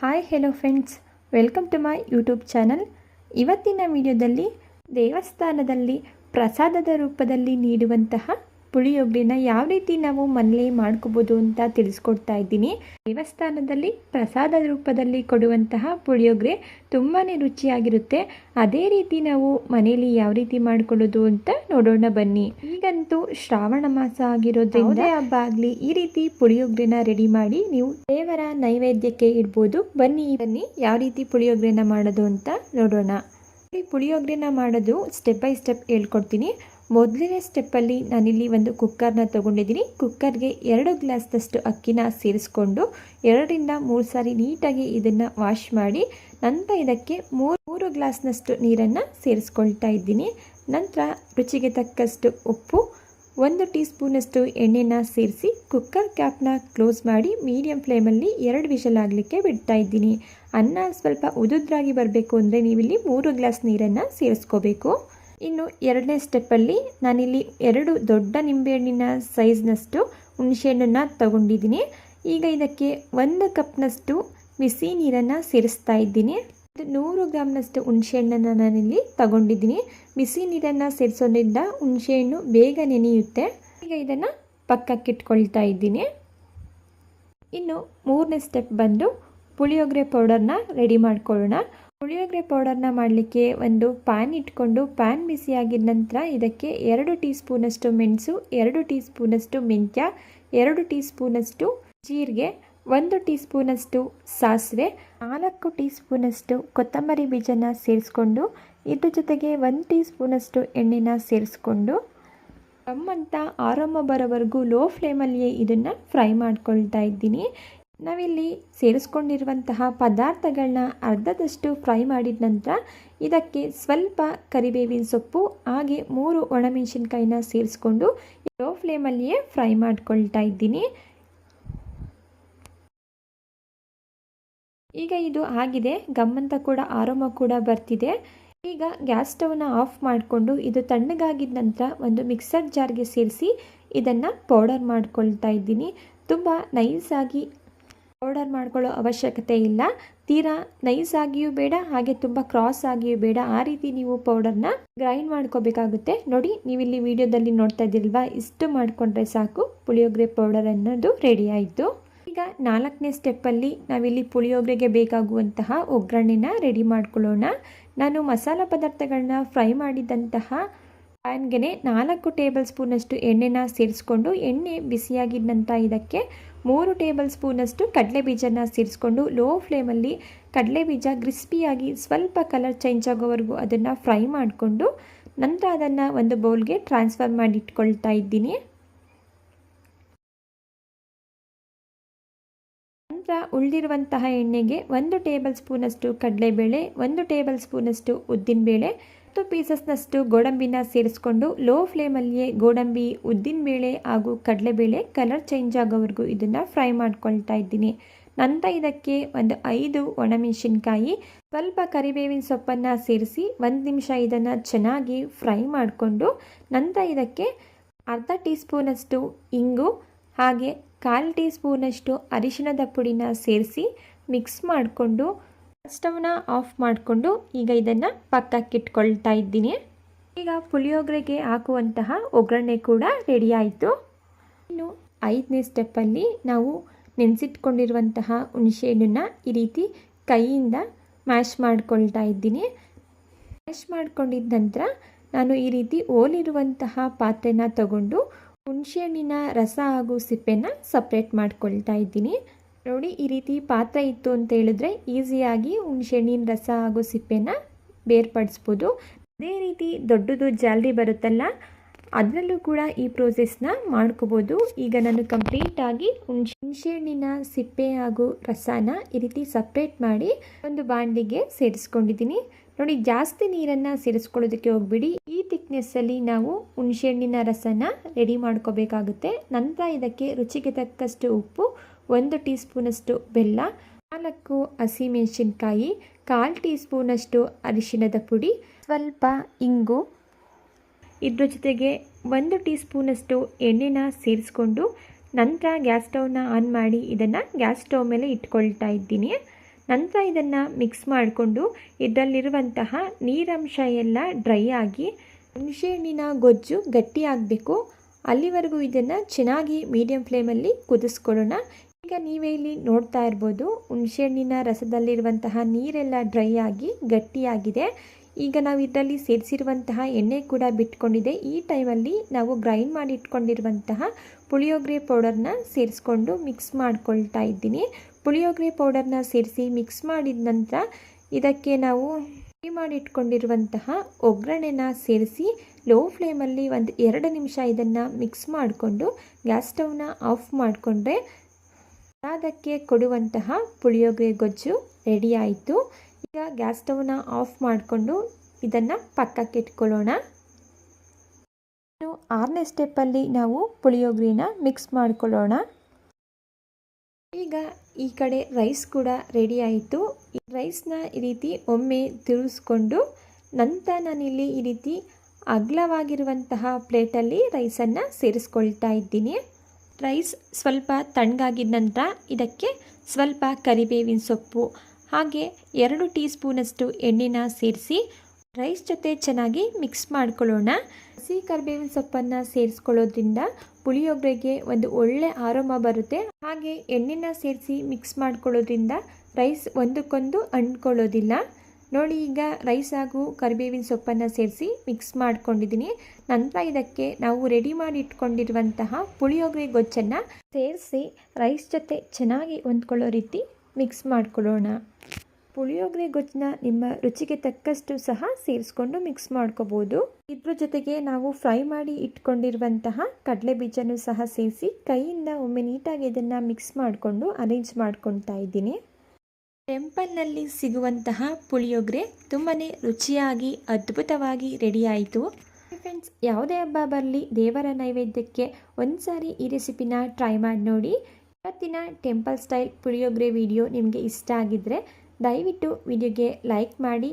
Hi hello friends, welcome to my YouTube channel. ಇವತ್ತಿನ ವಿಡಿಯೋದಲ್ಲಿ ದೇವಸ್ಥಾನದಲ್ಲಿ ಪ್ರಸಾದದ ರೂಪದಲ್ಲಿ ನೀಡುವಂತಹ ಪುಳಿಯೋಗರೆನ ಯಾವ ರೀತಿ ನಾವು ಮನೇಲಿ ಮಾಡ್ಕೋಬೋದು ಅಂತ ತಿಳಿಸ್ಕೊಡ್ತಾ ಇದ್ದೀನಿ. ದೇವಸ್ಥಾನದಲ್ಲಿ ಪ್ರಸಾದದ ರೂಪದಲ್ಲಿ ಕೊಡುವಂತಹ ಪುಳಿಯೋಗರೆ ತುಂಬಾ ರುಚಿಯಾಗಿರುತ್ತೆ. ಅದೇ ರೀತಿ ನಾವು ಮನೆಯಲ್ಲಿ ಯಾವ ರೀತಿ ಮಾಡ್ಕೊಳ್ಳೋದು ಅಂತ ನೋಡೋಣ ಬನ್ನಿ. ಈಗಂತೂ ಶ್ರಾವಣ ಮಾಸ ಆಗಿರೋದ್ರಿಂದ ಯಾವುದೇ ಹಬ್ಬ ಆಗಲಿ ಈ ರೀತಿ ಪುಳಿಯೋಗರೆನ ರೆಡಿ ಮಾಡಿ ನೀವು ದೇವರ ನೈವೇದ್ಯಕ್ಕೆ ಇಡ್ಬೋದು. ಬನ್ನಿ ಯಾವ ರೀತಿ ಪುಳಿಯೋಗರೆನ ಮಾಡೋದು ಅಂತ ನೋಡೋಣ. ಈ ಪುಳಿಯೋಗರೆನ ಮಾಡೋದು ಸ್ಟೆಪ್ ಬೈ ಸ್ಟೆಪ್ ಹೇಳ್ಕೊಡ್ತೀನಿ. ಮೊದಲನೇ ಸ್ಟೆಪ್ಪಲ್ಲಿ ನಾನಿಲ್ಲಿ ಒಂದು ಕುಕ್ಕರ್ನ ತೊಗೊಂಡಿದ್ದೀನಿ. ಕುಕ್ಕರ್ಗೆ 2 ಗ್ಲಾಸ್ದಷ್ಟು ಅಕ್ಕಿನ ಸೇರಿಸ್ಕೊಂಡು 2 ರಿಂದ 3 ಸಾರಿ ನೀಟಾಗಿ ಇದನ್ನು ವಾಶ್ ಮಾಡಿ ನಂತರ ಇದಕ್ಕೆ 3 ಗ್ಲಾಸ್ನಷ್ಟು ನೀರನ್ನು ಸೇರಿಸ್ಕೊಳ್ತಾ ಇದ್ದೀನಿ. ನಂತರ ರುಚಿಗೆ ತಕ್ಕಷ್ಟು ಉಪ್ಪು, 1 ಟೀ ಸ್ಪೂನಷ್ಟು ಎಣ್ಣೆನ ಸೇರಿಸಿ ಕುಕ್ಕರ್ ಕ್ಯಾಪ್ನ ಕ್ಲೋಸ್ ಮಾಡಿ ಮೀಡಿಯಂ ಫ್ಲೇಮಲ್ಲಿ 2 ವಿಷಲ್ ಆಗಲಿಕ್ಕೆ ಬಿಡ್ತಾ ಇದ್ದೀನಿ. ಅನ್ನ ಸ್ವಲ್ಪ ಉದುದ್ರಾಗಿ ಬರಬೇಕು ಅಂದರೆ ನೀವಿಲ್ಲಿ 3 ಗ್ಲಾಸ್ ನೀರನ್ನು ಸೇರಿಸ್ಕೋಬೇಕು. ಇನ್ನು ಎರಡನೇ ಸ್ಟೆಪ್ಪಲ್ಲಿ ನಾನಿಲ್ಲಿ 2 ದೊಡ್ಡ ನಿಂಬೆಹಣ್ಣಿನ ಸೈಜ್ನಷ್ಟು ಹುಣಸೆಹಣ್ಣನ್ನು ತಗೊಂಡಿದ್ದೀನಿ. ಈಗ ಇದಕ್ಕೆ 1 ಕಪ್ನಷ್ಟು ಬಿಸಿ ನೀರನ್ನು ಸೇರಿಸ್ತಾ ಇದ್ದೀನಿ. 100 ಗ್ರಾಮ್ನಷ್ಟು ಹುಣಸೆಹಣ್ಣನ್ನು ನಾನಿಲ್ಲಿ ತಗೊಂಡಿದ್ದೀನಿ. ಬಿಸಿ ನೀರನ್ನು ಸೇರಿಸೋದ್ರಿಂದ ಹುಣಸೆಹಣ್ಣು ಬೇಗ ನೆನೆಯುತ್ತೆ. ಈಗ ಇದನ್ನು ಪಕ್ಕಕ್ಕಿಟ್ಕೊಳ್ತಾ ಇದ್ದೀನಿ. ಇನ್ನು 3ನೇ ಸ್ಟೆಪ್ ಬಂದು ಪುಳಿಯೋಗರೆ ಪೌಡರ್ನ ರೆಡಿ ಮಾಡ್ಕೊಳ್ಳೋಣ. ಪುಳಿಯೋಗರೆ ಪೌಡರ್ನ ಮಾಡಲಿಕ್ಕೆ ಒಂದು ಪ್ಯಾನ್ ಇಟ್ಕೊಂಡು ಪ್ಯಾನ್ ಬಿಸಿಯಾಗಿದ ನಂತರ ಇದಕ್ಕೆ 2 ಟೀ ಸ್ಪೂನಷ್ಟು ಮೆಣಸು, 2 ಟೀ ಸ್ಪೂನಷ್ಟು ಮೆಂತ್ಯ, 2 ಟೀ ಸ್ಪೂನಷ್ಟು ಜೀರಿಗೆ, 1 ಟೀ ಸ್ಪೂನಷ್ಟು ಸಾಸಿವೆ, 4 ಟೀ ಸ್ಪೂನಷ್ಟು ಕೊತ್ತಂಬರಿ ಬೀಜನ ಸೇರಿಸ್ಕೊಂಡು ಇದ್ರ ಜೊತೆಗೆ 1 ಟೀ ಸ್ಪೂನಷ್ಟು ಎಣ್ಣೆನ ಸೇರಿಸ್ಕೊಂಡು ಗಮ್ಮಂತ ಆರೋಮ ಬರೋವರೆಗೂ ಲೋ ಫ್ಲೇಮಲ್ಲಿಯೇ ಇದನ್ನು ಫ್ರೈ ಮಾಡ್ಕೊಳ್ತಾ ಇದ್ದೀನಿ. ನಾವಿಲ್ಲಿ ಸೇರಿಸ್ಕೊಂಡಿರುವಂತಹ ಪದಾರ್ಥಗಳನ್ನ ಅರ್ಧದಷ್ಟು ಫ್ರೈ ಮಾಡಿದ ನಂತರ ಇದಕ್ಕೆ ಸ್ವಲ್ಪ ಕರಿಬೇವಿನ ಸೊಪ್ಪು ಹಾಗೆ 3 ಒಣಮೆಣಸಿನ್ಕಾಯಿನ ಸೇರಿಸ್ಕೊಂಡು ಲೋ ಫ್ಲೇಮಲ್ಲಿಯೇ ಫ್ರೈ ಮಾಡ್ಕೊಳ್ತಾ ಇದ್ದೀನಿ. ಈಗ ಇದು ಆಗಿದೆ, ಗಮ್ಮಂತ ಕೂಡ ಆರೋಮ ಕೂಡ ಬರ್ತಿದೆ. ಈಗ ಗ್ಯಾಸ್ ಸ್ಟವ್ನ ಆಫ್ ಮಾಡಿಕೊಂಡು ಇದು ತಣ್ಣಗಾಗಿದ ನಂತರ ಒಂದು ಮಿಕ್ಸರ್ ಜಾರ್ಗೆ ಸೇರಿಸಿ ಇದನ್ನು ಪೌಡರ್ ಮಾಡ್ಕೊಳ್ತಾ ಇದ್ದೀನಿ. ತುಂಬ ನೈಸಾಗಿ ಪೌಡರ್ ಮಾಡ್ಕೊಳ್ಳೋ ಅವಶ್ಯಕತೆ ಇಲ್ಲ. ತೀರಾ ನೈಸ್ ಆಗಿಯೂ ಬೇಡ, ಹಾಗೆ ತುಂಬ ಕ್ರಾಸ್ ಆಗಿಯೂ ಬೇಡ. ಆ ರೀತಿ ನೀವು ಪೌಡರ್ನ ಗ್ರೈಂಡ್ ಮಾಡ್ಕೋಬೇಕಾಗುತ್ತೆ. ನೋಡಿ, ನೀವಿಲ್ಲಿ ವಿಡಿಯೋದಲ್ಲಿ ನೋಡ್ತಾ ಇದ್ದೀರಲ್ವಾ, ಇಷ್ಟು ಮಾಡಿಕೊಂಡ್ರೆ ಸಾಕು, ಪುಳಿಯೋಗರೆ ಪೌಡರ್ ಅನ್ನೋದು ರೆಡಿ ಆಯಿತು. ಈಗ 4ನೇ ಸ್ಟೆಪ್ಪಲ್ಲಿ ನಾವಿಲ್ಲಿ ಪುಳಿಯೋಗರೆಗೆ ಬೇಕಾಗುವಂತಹ ಒಗ್ಗರಣೆನ ರೆಡಿ ಮಾಡ್ಕೊಳ್ಳೋಣ. ನಾನು ಮಸಾಲ ಪದಾರ್ಥಗಳನ್ನ ಫ್ರೈ ಮಾಡಿದಂತಹ ಪ್ಯಾನ್ಗೆ 4 ಟೇಬಲ್ ಸ್ಪೂನಷ್ಟು ಎಣ್ಣೆನ ಸೇರಿಸ್ಕೊಂಡು ಎಣ್ಣೆ ಬಿಸಿಯಾಗಿದ ನಂತರ ಇದಕ್ಕೆ 3 ಟೇಬಲ್ ಸ್ಪೂನಷ್ಟು ಕಡಲೆಬೀಜನ ಸೇರಿಸ್ಕೊಂಡು ಲೋ ಫ್ಲೇಮಲ್ಲಿ ಕಡಲೆಬೀಜ ಕ್ರಿಸ್ಪಿಯಾಗಿ ಸ್ವಲ್ಪ ಕಲರ್ ಚೇಂಜ್ ಆಗೋವರೆಗೂ ಅದನ್ನು ಫ್ರೈ ಮಾಡಿಕೊಂಡು ನಂತರ ಅದನ್ನು ಒಂದು ಬೌಲ್ಗೆ ಟ್ರಾನ್ಸ್ಫರ್ ಮಾಡಿ ಇಟ್ಕೊಳ್ತಾ ಇದ್ದೀನಿ. ನಂತರ ಉಳಿದಿರುವಂತಹ ಎಣ್ಣೆಗೆ 1 ಟೇಬಲ್ ಸ್ಪೂನಷ್ಟು ಕಡಲೆಬೇಳೆ, 1 ಟೇಬಲ್ ಸ್ಪೂನಷ್ಟು ಉದ್ದಿನಬೇಳೆ, 10 ಪೀಸಸ್ನಷ್ಟು ಗೋಡಂಬಿನ ಸೇರಿಸ್ಕೊಂಡು ಲೋ ಫ್ಲೇಮಲ್ಲಿಯೇ ಗೋಡಂಬಿ, ಉದ್ದಿನಬೇಳೆ ಹಾಗೂ ಕಡಲೆಬೇಳೆ ಕಲರ್ ಚೇಂಜ್ ಆಗೋವರೆಗೂ ಇದನ್ನು ಫ್ರೈ ಮಾಡ್ಕೊಳ್ತಾ ಇದ್ದೀನಿ. ನಂತರ ಇದಕ್ಕೆ ಒಂದು 5 ಒಣಮೆಣಸಿನ್ಕಾಯಿ, ಸ್ವಲ್ಪ ಕರಿಬೇವಿನ ಸೊಪ್ಪನ್ನು ಸೇರಿಸಿ 1 ನಿಮಿಷ ಇದನ್ನು ಚೆನ್ನಾಗಿ ಫ್ರೈ ಮಾಡಿಕೊಂಡು ನಂತರ ಇದಕ್ಕೆ ಅರ್ಧ ಟೀ ಸ್ಪೂನಷ್ಟು ಇಂಗು ಹಾಗೆ 1/4 ಟೀ ಸ್ಪೂನಷ್ಟು ಅರಿಶಿಣದ ಪುಡಿನ ಸೇರಿಸಿ ಮಿಕ್ಸ್ ಮಾಡಿಕೊಂಡು ಸ್ಟವ್ನ ಆಫ್ ಮಾಡಿಕೊಂಡು ಈಗ ಇದನ್ನು ಪಕ್ಕಕ್ಕಿಟ್ಕೊಳ್ತಾ ಇದ್ದೀನಿ. ಈಗ ಪುಳಿಯೋಗರೆಗೆ ಹಾಕುವಂತಹ ಒಗ್ಗರಣೆ ಕೂಡ ರೆಡಿ ಆಯಿತು. ಇನ್ನು 5ನೇ ಸ್ಟೆಪ್ಪಲ್ಲಿ ನಾವು ನೆನೆಸಿಟ್ಕೊಂಡಿರುವಂತಹ ಹುಣಸೆಹಣ್ಣನ್ನು ಈ ರೀತಿ ಕೈಯಿಂದ ಮ್ಯಾಶ್ ಮಾಡ್ಕೊಳ್ತಾ ಇದ್ದೀನಿ. ಮ್ಯಾಶ್ ಮಾಡ್ಕೊಂಡಿದ್ದ ನಂತರ ನಾನು ಈ ರೀತಿ ಓಲಿರುವಂತಹ ಪಾತ್ರೆನ ತಗೊಂಡು ಹುಣಸೆಹಣ್ಣಿನ ರಸ ಹಾಗೂ ಸಿಪ್ಪೆನ ಸಪ್ರೇಟ್ ಮಾಡ್ಕೊಳ್ತಾ ಇದ್ದೀನಿ. ನೋಡಿ, ಈ ರೀತಿ ಪಾತ್ರೆ ಇತ್ತು ಅಂತ ಹೇಳಿದ್ರೆ ಈಸಿಯಾಗಿ ಹುಣಸೆಹಣ್ಣಿನ ರಸ ಹಾಗೂ ಸಿಪ್ಪೆನ ಬೇರ್ಪಡಿಸ್ಬೋದು. ಅದೇ ರೀತಿ ದೊಡ್ಡದು ಜಾಲರಿ ಬರುತ್ತಲ್ಲ, ಅದರಲ್ಲೂ ಕೂಡ ಈ ಪ್ರೋಸೆಸ್ನ ಮಾಡ್ಕೋಬೋದು. ಈಗ ನಾನು ಕಂಪ್ಲೀಟಾಗಿ ಹುಣಸೆಹಣ್ಣಿನ ಸಿಪ್ಪೆ ಹಾಗೂ ರಸನ ಈ ರೀತಿ ಸಪ್ರೇಟ್ ಮಾಡಿ ಒಂದು ಬಾಣಲಿಗೆ ಸೇರಿಸ್ಕೊಂಡಿದ್ದೀನಿ. ನೋಡಿ, ಜಾಸ್ತಿ ನೀರನ್ನು ಸೇರಿಸ್ಕೊಳ್ಳೋದಕ್ಕೆ ಹೋಗ್ಬಿಡಿ. ಈ ಥಿಕ್ನೆಸ್ಸಲ್ಲಿ ನಾವು ಹುಣಸೆಹಣ್ಣಿನ ರಸನ ರೆಡಿ ಮಾಡ್ಕೋಬೇಕಾಗುತ್ತೆ. ನಂತರ ಇದಕ್ಕೆ ರುಚಿಗೆ ತಕ್ಕಷ್ಟು ಉಪ್ಪು, 1 ಟೀ ಸ್ಪೂನಷ್ಟು ಬೆಲ್ಲ, 4 ಹಸಿಮೆಣಸಿನ್ಕಾಯಿ, 1/4 ಟೀ ಸ್ಪೂನಷ್ಟು ಅರಿಶಿಣದ ಪುಡಿ, ಸ್ವಲ್ಪ ಇಂಗು, ಇದ್ರ ಜೊತೆಗೆ 1 ಟೀ ಸ್ಪೂನಷ್ಟು ಎಣ್ಣೆನ ಸೇರಿಸ್ಕೊಂಡು ನಂತರ ಗ್ಯಾಸ್ ಸ್ಟವ್ನ ಆನ್ ಮಾಡಿ ಇದನ್ನು ಗ್ಯಾಸ್ ಸ್ಟವ್ ಮೇಲೆ ಇಟ್ಕೊಳ್ತಾ ಇದ್ದೀನಿ. ನಂತರ ಇದನ್ನು ಮಿಕ್ಸ್ ಮಾಡಿಕೊಂಡು ಇದರಲ್ಲಿರುವಂತಹ ನೀರಂಶ ಎಲ್ಲ ಡ್ರೈ ಆಗಿ ಹುಣಸೆಹಣ್ಣಿನ ಗೊಜ್ಜು ಗಟ್ಟಿಯಾಗಬೇಕು. ಅಲ್ಲಿವರೆಗೂ ಇದನ್ನು ಚೆನ್ನಾಗಿ ಮೀಡಿಯಂ ಫ್ಲೇಮಲ್ಲಿ ಕುದಿಸ್ಕೊಳ್ಳೋಣ. ಈಗ ನೀವೇ ಇಲ್ಲಿ ನೋಡ್ತಾ ಇರ್ಬೋದು, ಹುಣಸೆಹಣ್ಣಿನ ರಸದಲ್ಲಿರುವಂತಹ ನೀರೆಲ್ಲ ಡ್ರೈ ಆಗಿ ಗಟ್ಟಿಯಾಗಿದೆ. ಈಗ ನಾವು ಇದರಲ್ಲಿ ಸೇರಿಸಿರುವಂತಹ ಎಣ್ಣೆ ಕೂಡ ಬಿಟ್ಕೊಂಡಿದೆ. ಈ ಟೈಮಲ್ಲಿ ನಾವು ಗ್ರೈಂಡ್ ಮಾಡಿ ಇಟ್ಕೊಂಡಿರುವಂತಹ ಪುಳಿಯೋಗರೆ ಪೌಡರ್ನ ಸೇರಿಸ್ಕೊಂಡು ಮಿಕ್ಸ್ ಮಾಡ್ಕೊಳ್ತಾ ಇದ್ದೀನಿ. ಪುಳಿಯೋಗರೆ ಪೌಡರ್ನ ಸೇರಿಸಿ ಮಿಕ್ಸ್ ಮಾಡಿದ ನಂತರ ಇದಕ್ಕೆ ನಾವು ಫ್ರೈ ಮಾಡಿ ಇಟ್ಕೊಂಡಿರುವಂತಹ ಒಗ್ಗರಣೆನ ಸೇರಿಸಿ ಲೋ ಫ್ಲೇಮಲ್ಲಿ ಒಂದು 2 ನಿಮಿಷ ಇದನ್ನು ಮಿಕ್ಸ್ ಮಾಡಿಕೊಂಡು ಗ್ಯಾಸ್ ಸ್ಟವ್ನ ಆಫ್ ಮಾಡಿಕೊಂಡ್ರೆ ಅದಕ್ಕೆ ಕೊಡುವಂತಹ ಪುಳಿಯೋಗರೆ ಗೊಜ್ಜು ರೆಡಿ ಆಯಿತು. ಈಗ ಗ್ಯಾಸ್ ಸ್ಟವ್ನ ಆಫ್ ಮಾಡಿಕೊಂಡು ಇದನ್ನು ಪಕ್ಕಕ್ಕೆ ಇಟ್ಕೊಳ್ಳೋಣ. 6ನೇ ಸ್ಟೆಪ್ಪಲ್ಲಿ ನಾವು ಪುಳಿಯೋಗರೆನ ಮಿಕ್ಸ್ ಮಾಡ್ಕೊಳ್ಳೋಣ. ಈಗ ಈ ಕಡೆ ರೈಸ್ ಕೂಡ ರೆಡಿ ಆಯಿತು. ಈ ರೈಸ್ನ ಈ ರೀತಿ ಒಮ್ಮೆ ತಿರುಗಿಸ್ಕೊಂಡು ನಂತರ ನಾನಿಲ್ಲಿ ಈ ರೀತಿ ಅಗಲವಾಗಿರುವಂತಹ ಪ್ಲೇಟಲ್ಲಿ ರೈಸನ್ನು ಸೇರಿಸ್ಕೊಳ್ತಾ ಇದ್ದೀನಿ. ರೈಸ್ ಸ್ವಲ್ಪ ತಣ್ಣಗಾಗಿದ ನಂತರ ಇದಕ್ಕೆ ಸ್ವಲ್ಪ ಕರಿಬೇವಿನ ಸೊಪ್ಪು ಹಾಗೆ 2 ಟೀ ಸ್ಪೂನಷ್ಟು ಎಣ್ಣೆನ ಸೇರಿಸಿ ರೈಸ್ ಜೊತೆ ಚೆನ್ನಾಗಿ ಮಿಕ್ಸ್ ಮಾಡ್ಕೊಳ್ಳೋಣ. ಹಸಿ ಕರಿಬೇವಿನ ಸೊಪ್ಪನ್ನು ಸೇರಿಸ್ಕೊಳ್ಳೋದ್ರಿಂದ ಪುಳಿಯೋಗರೆಗೆ ಒಂದು ಒಳ್ಳೆ ಆರೋಮ ಬರುತ್ತೆ. ಹಾಗೆ ಎಣ್ಣೆನ ಸೇರಿಸಿ ಮಿಕ್ಸ್ ಮಾಡ್ಕೊಳ್ಳೋದ್ರಿಂದ ರೈಸ್ ಒಂದಕ್ಕೊಂದು ಅಂಟ್ಕೊಳ್ಳೋದಿಲ್ಲ. ನೋಡಿ, ಈಗ ರೈಸ್ ಹಾಗೂ ಕರಿಬೇವಿನ ಸೊಪ್ಪನ್ನು ಸೇರಿಸಿ ಮಿಕ್ಸ್ ಮಾಡ್ಕೊಂಡಿದ್ದೀನಿ. ನಂತರ ಇದಕ್ಕೆ ನಾವು ರೆಡಿ ಮಾಡಿ ಇಟ್ಕೊಂಡಿರುವಂತಹ ಪುಳಿಯೋಗರೆ ಗೊಜ್ಜನ್ನು ಸೇರಿಸಿ ರೈಸ್ ಜೊತೆ ಚೆನ್ನಾಗಿ ಹೊಂದ್ಕೊಳ್ಳೋ ರೀತಿ ಮಿಕ್ಸ್ ಮಾಡ್ಕೊಳ್ಳೋಣ. ಪುಳಿಯೋಗರೆ ಗೊಜ್ಜನ್ನ ನಿಮ್ಮ ರುಚಿಗೆ ತಕ್ಕಷ್ಟು ಸಹ ಸೇರಿಸ್ಕೊಂಡು ಮಿಕ್ಸ್ ಮಾಡ್ಕೋಬೋದು. ಇದ್ರ ಜೊತೆಗೆ ನಾವು ಫ್ರೈ ಮಾಡಿ ಇಟ್ಕೊಂಡಿರುವಂತಹ ಕಡಲೆ ಬೀಜನೂ ಸಹ ಸೇರಿಸಿ ಕೈಯಿಂದ ಒಮ್ಮೆ ನೀಟಾಗಿ ಇದನ್ನು ಮಿಕ್ಸ್ ಮಾಡಿಕೊಂಡು ಅರೇಂಜ್ ಮಾಡ್ಕೊತಾ ಇದ್ದೀನಿ. ಟೆಂಪಲ್ನಲ್ಲಿ ಸಿಗುವಂತಹ ಪುಳಿಯೋಗರೆ ತುಂಬಾ ರುಚಿಯಾಗಿ ಅದ್ಭುತವಾಗಿ ರೆಡಿ ಆಯಿತು. ಫ್ರೆಂಡ್ಸ್, ಯಾವುದೇ ಹಬ್ಬ ಬರಲಿ ದೇವರ ನೈವೇದ್ಯಕ್ಕೆ ಒಂದು ಸಾರಿ ಈ ರೆಸಿಪಿನ ಟ್ರೈ ಮಾಡಿ ನೋಡಿ. ಇವತ್ತಿನ ಟೆಂಪಲ್ ಸ್ಟೈಲ್ ಪುಳಿಯೋಗರೆ ವಿಡಿಯೋ ನಿಮಗೆ ಇಷ್ಟ ಆಗಿದ್ದರೆ ದಯವಿಟ್ಟು ವಿಡಿಯೋಗೆ ಲೈಕ್ ಮಾಡಿ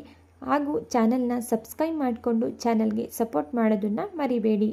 ಹಾಗೂ ಚಾನಲ್ನ ಸಬ್ಸ್ಕ್ರೈಬ್ ಮಾಡಿಕೊಂಡು ಚಾನಲ್ಗೆ ಸಪೋರ್ಟ್ ಮಾಡೋದನ್ನು ಮರಿಬೇಡಿ.